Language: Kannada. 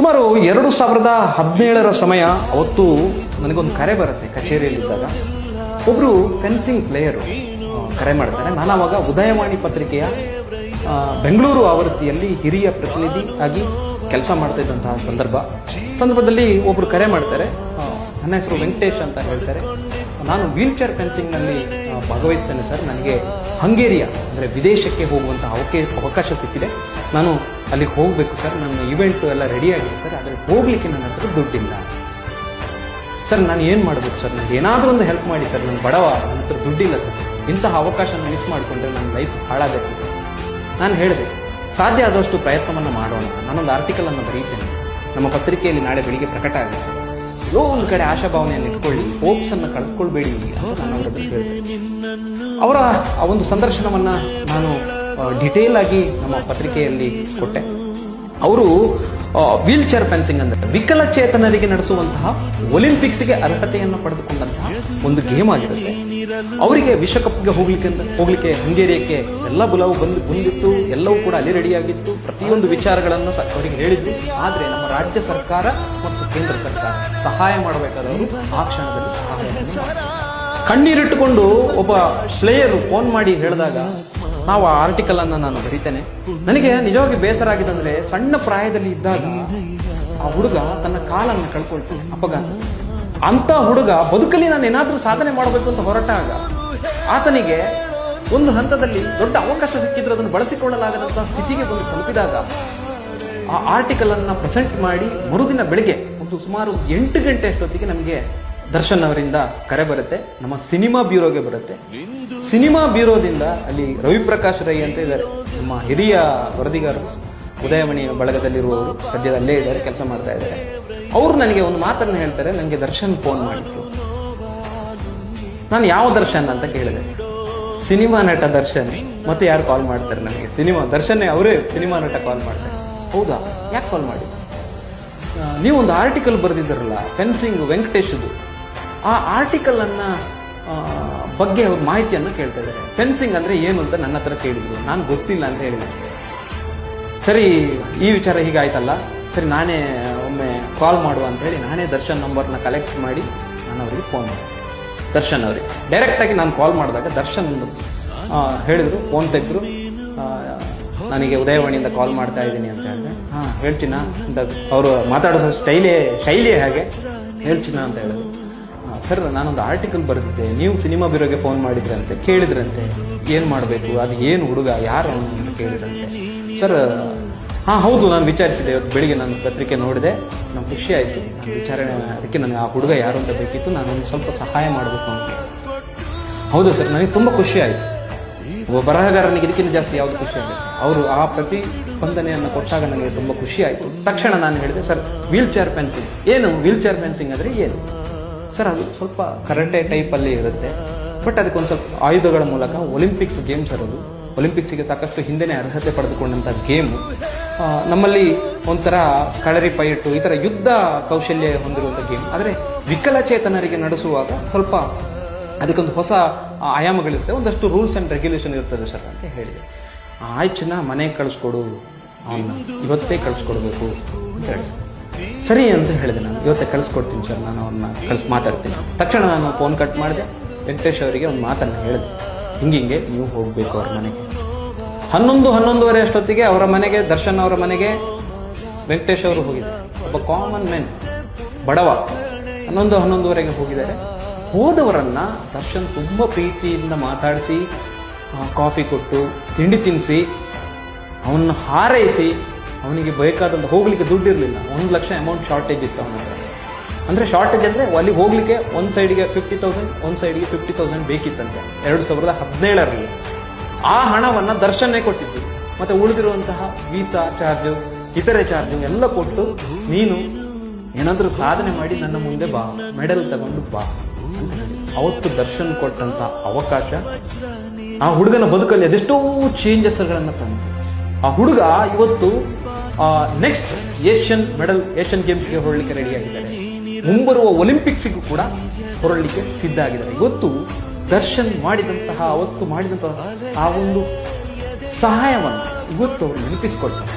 ಸುಮಾರು 2017 ಸಮಯ. ಅವತ್ತು ನನಗೊಂದು ಕರೆ ಬರುತ್ತೆ ಕಚೇರಿಯಲ್ಲಿದ್ದಾಗ. ಒಬ್ಬರು ಫೆನ್ಸಿಂಗ್ ಪ್ಲೇಯರು ಕರೆ ಮಾಡ್ತಾರೆ. ನಾನು ಆವಾಗ ಉದಯವಾಣಿ ಪತ್ರಿಕೆಯ ಬೆಂಗಳೂರು ಆವೃತ್ತಿಯಲ್ಲಿ ಹಿರಿಯ ಪ್ರತಿನಿಧಿ ಆಗಿ ಕೆಲಸ ಮಾಡ್ತಾ ಇದ್ದಂತಹ ಸಂದರ್ಭದಲ್ಲಿ ಒಬ್ಬರು ಕರೆ ಮಾಡ್ತಾರೆ. ನನ್ನ ಹೆಸರು ವೆಂಕಟೇಶ್ ಅಂತ ಹೇಳ್ತಾರೆ. ನಾನು ವೀಲ್ ಚೇರ್ ಫೆನ್ಸಿಂಗ್ನಲ್ಲಿ ಭಾಗವಹಿಸ್ತೇನೆ ಸರ್. ನನಗೆ ಹಂಗೇರಿಯಾ ಅಂದರೆ ವಿದೇಶಕ್ಕೆ ಹೋಗುವಂಥ ಅವಕಾಶ ಸಿಕ್ಕಿದೆ. ನಾನು ಅಲ್ಲಿಗೆ ಹೋಗಬೇಕು ಸರ್. ನನ್ನ ಇವೆಂಟು ಎಲ್ಲ ರೆಡಿಯಾಗಿದೆ ಸರ್. ಆದರೆ ಹೋಗಲಿಕ್ಕೆ ನನ್ನ ಹತ್ರ ದುಡ್ಡಿಲ್ಲ ಸರ್. ನಾನು ಏನು ಮಾಡಬೇಕು ಸರ್? ನನಗೆ ಏನಾದರೂ ಒಂದು ಹೆಲ್ಪ್ ಮಾಡಿ ಸರ್. ನಾನು ಬಡವ, ನನ್ನ ಹತ್ರ ದುಡ್ಡಿಲ್ಲ ಸರ್. ಇಂತಹ ಅವಕಾಶನ ಮಿಸ್ ಮಾಡಿಕೊಂಡ್ರೆ ನನ್ನ ಲೈಫ್ ಹಾಳಾಗುತ್ತೆ ಸರ್. ನಾನು ಹೇಳಿದೆ, ಸಾಧ್ಯ ಆದಷ್ಟು ಪ್ರಯತ್ನವನ್ನು ಮಾಡೋಣ. ನಾನೊಂದು ಆರ್ಟಿಕಲನ್ನು ಬರೀತೇನೆ, ನಮ್ಮ ಪತ್ರಿಕೆಯಲ್ಲಿ ನಾಳೆ ಬೆಳಿಗ್ಗೆ ಪ್ರಕಟ ಆಗುತ್ತೆ. ಎಲ್ಲೋ ಒಂದು ಕಡೆ ಆಶಾಭಾವನೆಯನ್ನು ಇಟ್ಕೊಳ್ಳಿ, ಹೋಪ್ಸನ್ನು ಕಳ್ಕೊಳ್ಬೇಡಿ ಅಂತ ನಾನು ಅವರ ಬಗ್ಗೆ ಹೇಳಿದೆ. ಅವರ ಆ ಒಂದು ಸಂದರ್ಶನವನ್ನು ನಾನು ಡಿಟೇಲ್ ಆಗಿ ನಮ್ಮ ಪತ್ರಿಕೆಯಲ್ಲಿ ಕೊಟ್ಟೆ. ಅವರು ವೀಲ್ ಚೇರ್ ಫೆನ್ಸಿಂಗ್ ಅಂದರೆ ವಿಕಲಚೇತನರಿಗೆ ನಡೆಸುವಂತಹ ಒಲಿಂಪಿಕ್ಸ್ಗೆ ಅರ್ಹತೆಯನ್ನು ಪಡೆದುಕೊಂಡಂತಹ ಒಂದು ಗೇಮ್ ಆಗಿರುತ್ತೆ. ಅವರಿಗೆ ವಿಶ್ವಕಪ್ಗೆ ಹೋಗ್ಲಿಕ್ಕೆ ಹಂಗೇರಿಯಕ್ಕೆ ಎಲ್ಲ ಬುಲಾವು ಬಂದಿತ್ತು. ಎಲ್ಲವೂ ಕೂಡ ಅಲ್ಲಿ ರೆಡಿಯಾಗಿತ್ತು. ಪ್ರತಿಯೊಂದು ವಿಚಾರಗಳನ್ನು ಅವರಿಗೆ ಹೇಳಿದ್ರು. ಆದರೆ ನಮ್ಮ ರಾಜ್ಯ ಸರ್ಕಾರ ಮತ್ತು ಕೇಂದ್ರ ಸರ್ಕಾರ ಸಹಾಯ ಮಾಡಬೇಕಾದವರು ಆ ಕ್ಷಣದಲ್ಲಿ ಸಹಾಯ ಕಣ್ಣೀರಿಟ್ಟುಕೊಂಡು ಒಬ್ಬ ಪ್ಲೇಯರು ಫೋನ್ ಮಾಡಿ ಹೇಳಿದಾಗ ನಾವು ಆ ಆರ್ಟಿಕಲ್ ಅನ್ನು ನಾನು ಬರೀತೇನೆ. ನನಗೆ ನಿಜವಾಗಿ ಬೇಸರ ಆಗಿದೆ. ಅಂದರೆ ಸಣ್ಣ ಪ್ರಾಯದಲ್ಲಿ ಇದ್ದಾಗ ಆ ಹುಡುಗ ತನ್ನ ಕಾಲನ್ನು ಕಳ್ಕೊಳ್ತಾನೆ ಅಪಘಾತ. ಅಂತ ಹುಡುಗ ಬದುಕಲ್ಲಿ ನಾನು ಏನಾದರೂ ಸಾಧನೆ ಮಾಡಬೇಕು ಅಂತ ಹೊರಟಾಗ ಆತನಿಗೆ ಒಂದು ಹಂತದಲ್ಲಿ ದೊಡ್ಡ ಅವಕಾಶ ಸಿಕ್ಕಿದ್ರೆ ಅದನ್ನು ಬಳಸಿಕೊಳ್ಳಲಾಗದಂತಹ ಸ್ಥಿತಿಗೆ ಬಂದು ತಲುಪಿದಾಗ ಆ ಆರ್ಟಿಕಲ್ ಅನ್ನು ಪ್ರೆಸೆಂಟ್ ಮಾಡಿ ಮರುದಿನ ಬೆಳಿಗ್ಗೆ ಒಂದು ಸುಮಾರು 8 ಗಂಟೆ ಅಷ್ಟೊತ್ತಿಗೆ ನಮಗೆ ದರ್ಶನ್ ಅವರಿಂದ ಕರೆ ಬರುತ್ತೆ. ನಮ್ಮ ಸಿನಿಮಾ ಬ್ಯೂರೋಗೆ ಬರುತ್ತೆ. ಸಿನಿಮಾ ಬ್ಯೂರೋದಿಂದ ಅಲ್ಲಿ ರವಿಪ್ರಕಾಶ್ ರೈ ಅಂತ ಇದ್ದಾರೆ, ನಮ್ಮ ಹಿರಿಯ ವರದಿಗಾರರು, ಉದಯಮಣಿ ಬಳಗದಲ್ಲಿರುವವರು, ಸದ್ಯದ ಅಲ್ಲೇ ಇದ್ದಾರೆ, ಕೆಲಸ ಮಾಡ್ತಾ ಇದ್ದಾರೆ. ಅವರು ನನಗೆ ಒಂದು ಮಾತನ್ನು ಹೇಳ್ತಾರೆ. ನನಗೆ ದರ್ಶನ್ ಫೋನ್ ಮಾಡಿದ್ರು. ನಾನು ಯಾವ ದರ್ಶನ್ ಅಂತ ಕೇಳಿದೆ. ಸಿನಿಮಾ ನಟ ದರ್ಶನ್. ಮತ್ತೆ ಯಾರು ಕಾಲ್ ಮಾಡ್ತಾರೆ ನನಗೆ? ದರ್ಶನ್ ಅವರೇ ಸಿನಿಮಾ ನಟ ಕಾಲ್ ಮಾಡ್ತಾರೆ. ಹೌದಾ, ಯಾಕೆ ಕಾಲ್ ಮಾಡಿ? ನೀವು ಒಂದು ಆರ್ಟಿಕಲ್ ಬರೆದಿದ್ದಾರಲ್ಲ ಫೆನ್ಸಿಂಗ್ ವೆಂಕಟೇಶ್ದು, ಆ ಆರ್ಟಿಕಲ್ ಅನ್ನ ಬಗ್ಗೆ ಅವ್ರ ಮಾಹಿತಿಯನ್ನು ಕೇಳ್ತಾ ಇದ್ದಾರೆ. ಫೆನ್ಸಿಂಗ್ ಅಂದ್ರೆ ಏನು ಅಂತ ನನ್ನ ಹತ್ರ ಕೇಳಿದ್ರು. ನಾನು ಗೊತ್ತಿಲ್ಲ ಅಂತ ಹೇಳಿದೆ. ಸರಿ, ಈ ವಿಚಾರ ಹೀಗಾಯ್ತಲ್ಲ, ಸರಿ ನಾನೇ ಒಮ್ಮೆ ಕಾಲ್ ಮಾಡುವ ಅಂತ ಹೇಳಿ ನಾನೇ ದರ್ಶನ್ ನಂಬರ್ನ ಕಲೆಕ್ಟ್ ಮಾಡಿ ನಾನು ಅವರಿಗೆ ಫೋನ್ ಮಾಡಿದೆ. ದರ್ಶನ್ ಅವರಿಗೆ ಡೈರೆಕ್ಟಾಗಿ ನಾನು ಕಾಲ್ ಮಾಡಿದಾಗ ದರ್ಶನ್ ಹೇಳಿದ್ರು, ಫೋನ್ ತೆಗೆದ್ರು. ನನಗೆ ಉದಯವಾಣಿಯಿಂದ ಕಾಲ್ ಮಾಡ್ತಾ ಇದ್ದೀನಿ ಅಂತ ಹೇಳಿದೆ. ಹೇಳ್ತೀನಾ ಅಂತ ಅವರು ಮಾತಾಡೋ ಶೈಲಿಯೇ ಹಾಗೆ. ಹೇಳ್ತೀನಾ ಅಂತ ಹೇಳಿದ್ರು. ಸರ್, ನಾನೊಂದು ಆರ್ಟಿಕಲ್ ಬರೆದಿದ್ದೆ, ನೀವು ಸಿನಿಮಾ ಬ್ಯೂರೋಗೆ ಫೋನ್ ಮಾಡಿದ್ರಂತೆ, ಕೇಳಿದ್ರಂತೆ ಏನು ಮಾಡಬೇಕು, ಅದು ಏನು ಹುಡುಗ, ಯಾರು ಅವನು ಅಂತ ಕೇಳಿದ್ರಂತೆ. ಸರ್, ಹೌದು, ನಾನು ವಿಚಾರಿಸಿದೆ. ಇವತ್ತು ಬೆಳಿಗ್ಗೆ ನಾನು ಪತ್ರಿಕೆ ನೋಡಿದೆ, ನಂಗೆ ಖುಷಿ ಆಯಿತು. ನಾನು ವಿಚಾರಣೆ ಅದಕ್ಕೆ ನನಗೆ ಆ ಹುಡುಗ ಯಾರು ಅಂತ ಬೇಕಿತ್ತು, ನಾನು ಒಂದು ಸ್ವಲ್ಪ ಸಹಾಯ ಮಾಡಬೇಕು ಅಂತ. ಹೌದು ಸರ್, ನನಗೆ ತುಂಬ ಖುಷಿ ಆಯಿತು. ಒಬ್ಬ ಬರಹಗಾರನಿಗೆ ಇದಕ್ಕಿಂತ ಜಾಸ್ತಿ ಯಾವುದು ಖುಷಿ ಆಗುತ್ತೆ. ಅವರು ಆ ಪ್ರತಿಸ್ಪಂದನೆಯನ್ನು ಕೊಟ್ಟಾಗ ನನಗೆ ತುಂಬ ಖುಷಿ ಆಯಿತು. ತಕ್ಷಣ ನಾನು ಹೇಳಿದೆ, ಸರ್ ವೀಲ್ ಚೇರ್ ಫೆನ್ಸಿಂಗ್ ಏನು? ವೀಲ್ ಚೇರ್ ಫೆನ್ಸಿಂಗ್ ಅಂದರೆ ಏನು ಸರ್? ಅದು ಸ್ವಲ್ಪ ಕರಾಟೆ ಟೈಪಲ್ಲಿ ಇರುತ್ತೆ, ಬಟ್ ಅದಕ್ಕೊಂದು ಸ್ವಲ್ಪ ಆಯುಧಗಳ ಮೂಲಕ ಒಲಿಂಪಿಕ್ಸ್ ಗೇಮ್ ಸರ್. ಅದು ಒಲಿಂಪಿಕ್ಸಿಗೆ ಸಾಕಷ್ಟು ಹಿಂದೆನೇ ಅರ್ಹತೆ ಪಡೆದುಕೊಂಡಂಥ ಗೇಮು. ನಮ್ಮಲ್ಲಿ ಒಂಥರ ಕಳರಿ ಪೈಟು, ಈ ಥರ ಯುದ್ಧ ಕೌಶಲ್ಯ ಹೊಂದಿರುವಂಥ ಗೇಮ್. ಆದರೆ ವಿಕಲಚೇತನರಿಗೆ ನಡೆಸುವಾಗ ಸ್ವಲ್ಪ ಅದಕ್ಕೊಂದು ಹೊಸ ಆಯಾಮಗಳಿರುತ್ತೆ, ಒಂದಷ್ಟು ರೂಲ್ಸ್ ಆ್ಯಂಡ್ ರೆಗ್ಯುಲೇಷನ್ ಇರ್ತದೆ ಸರ್ ಅಂತ ಹೇಳಿದೆ. ಆಯ್ತು, ಮನೆಗೆ ಕಳಿಸ್ಕೊಡು, ಅವನ್ನ ಇವತ್ತೇ ಕಳಿಸ್ಕೊಡ್ಬೇಕು ಅಂತ ಹೇಳಿ. ಸರಿ ಅಂತ ಹೇಳಿದೆ. ನಾನು ಇವತ್ತೇ ಕಳಿಸ್ಕೊಡ್ತೀನಿ ಸರ್, ನಾನು ಅವ್ರನ್ನ ಮಾತಾಡ್ತೀನಿ. ತಕ್ಷಣ ನಾನು ಫೋನ್ ಕಟ್ ಮಾಡಿದೆ. ವೆಂಕಟೇಶ್ ಅವರಿಗೆ ಒಂದು ಮಾತನ್ನು ಹೇಳಿದೆ, ಹಿಂಗೆ ನೀವು ಹೋಗಬೇಕು ಅವ್ರ ಮನೆಗೆ. 11:30 ಅಷ್ಟೊತ್ತಿಗೆ ಅವರ ಮನೆಗೆ, ದರ್ಶನ್ ಅವರ ಮನೆಗೆ ವೆಂಕಟೇಶ್ ಅವರು ಹೋಗಿದ್ದಾರೆ. ಒಬ್ಬ ಕಾಮನ್ ಮ್ಯಾನ್, ಬಡವ. 11:30 ಹೋಗಿದ್ದಾರೆ. ಹೋದವರನ್ನ ದರ್ಶನ್ ತುಂಬ ಪ್ರೀತಿಯಿಂದ ಮಾತಾಡಿಸಿ, ಕಾಫಿ ಕೊಟ್ಟು, ತಿಂಡಿ ತಿನ್ನಿಸಿ, ಅವನ್ನ ಹಾರೈಸಿ, ಅವನಿಗೆ ಬೇಕಾದಂಥ ಹೋಗ್ಲಿಕ್ಕೆ ದುಡ್ಡಿರಲಿಲ್ಲ. 1 ಲಕ್ಷ ಅಮೌಂಟ್ ಶಾರ್ಟೇಜ್ ಇತ್ತು ಅವನ ಹತ್ರ. ಅಂದರೆ ಶಾರ್ಟೇಜ್ ಅಂದರೆ ಅಲ್ಲಿ ಹೋಗ್ಲಿಕ್ಕೆ ಒಂದು ಸೈಡ್ಗೆ 50,000, ಒಂದು ಸೈಡ್ಗೆ 50,000 ಬೇಕಿತ್ತಂತೆ 2017ರಲ್ಲಿ. ಆ ಹಣವನ್ನು ದರ್ಶನ್ನೇ ಕೊಟ್ಟಿದ್ದು. ಮತ್ತು ಉಳಿದಿರುವಂತಹ ವೀಸಾ ಚಾರ್ಜು, ಇತರೆ ಚಾರ್ಜು ಎಲ್ಲ ಕೊಟ್ಟು, ನೀನು ಏನಾದರೂ ಸಾಧನೆ ಮಾಡಿ ನನ್ನ ಮುಂದೆ ಬಾ, ಮೆಡಲ್ ತಗೊಂಡು ಬಾ ಅಂತ ಹೇಳಿ ಅವತ್ತು ದರ್ಶನ್ ಕೊಟ್ಟಂಥ ಅವಕಾಶ ಆ ಹುಡುಗನ ಬದುಕಲ್ಲಿ ಅದೆಷ್ಟೋ ಚೇಂಜಸ್ಗಳನ್ನು ತಂತು. ಆ ಹುಡುಗ ಇವತ್ತು ನೆಕ್ಸ್ಟ್ ಏಷ್ಯನ್ ಗೇಮ್ಸ್ಗೆ ಹೊರಡಲಿಕ್ಕೆ ರೆಡಿಯಾಗಿದ್ದಾರೆ. ಮುಂಬರುವ ಒಲಿಂಪಿಕ್ಸಿಗೂ ಕೂಡ ಹೊರಡಲಿಕ್ಕೆ ಸಿದ್ಧ ಆಗಿದ್ದಾರೆ. ಇವತ್ತು ದರ್ಶನ್ ಅವತ್ತು ಮಾಡಿದಂತಹ ಆ ಒಂದು ಸಹಾಯವನ್ನು ಇವತ್ತು ಅವರು ನೆನಪಿಸಿಕೊಳ್ತಾರೆ.